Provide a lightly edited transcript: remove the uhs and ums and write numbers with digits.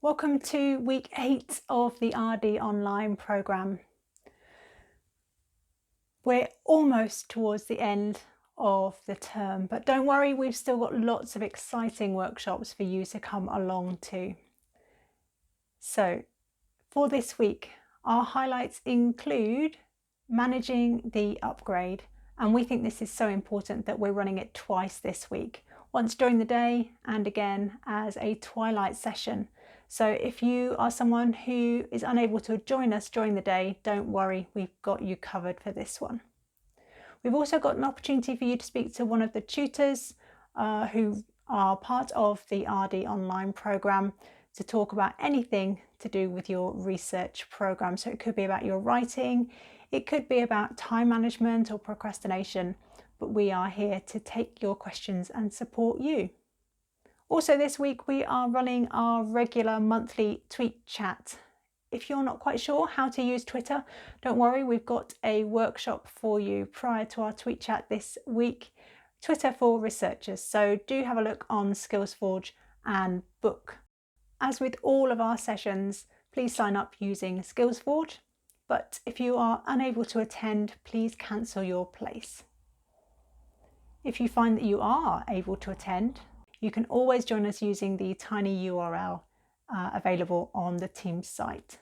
Welcome to week 8 of the RD online programme. We're almost towards the end of the term, but don't worry, we've still got lots of exciting workshops for you to come along to. So for this week, our highlights include managing the upgrade, and we think this is so important that we're running it twice this week, once during the day and again as a twilight session. So if you are someone who is unable to join us during the day, don't worry, we've got you covered for this one. We've also got an opportunity for you to speak to one of the tutors who are part of the RD online programme to talk about anything to do with your research programme. So it could be about your writing, it could be about time management or procrastination, but we are here to take your questions and support you. Also this week we are running our regular monthly tweet chat. If you're not quite sure how to use Twitter, don't worry, we've got a workshop for you prior to our tweet chat this week, Twitter for researchers. So do have a look on SkillsForge and book. As with all of our sessions, please sign up using SkillsForge, but if you are unable to attend, please cancel your place. If you find that you are able to attend, you can always join us using the tiny URL available on the Teams site.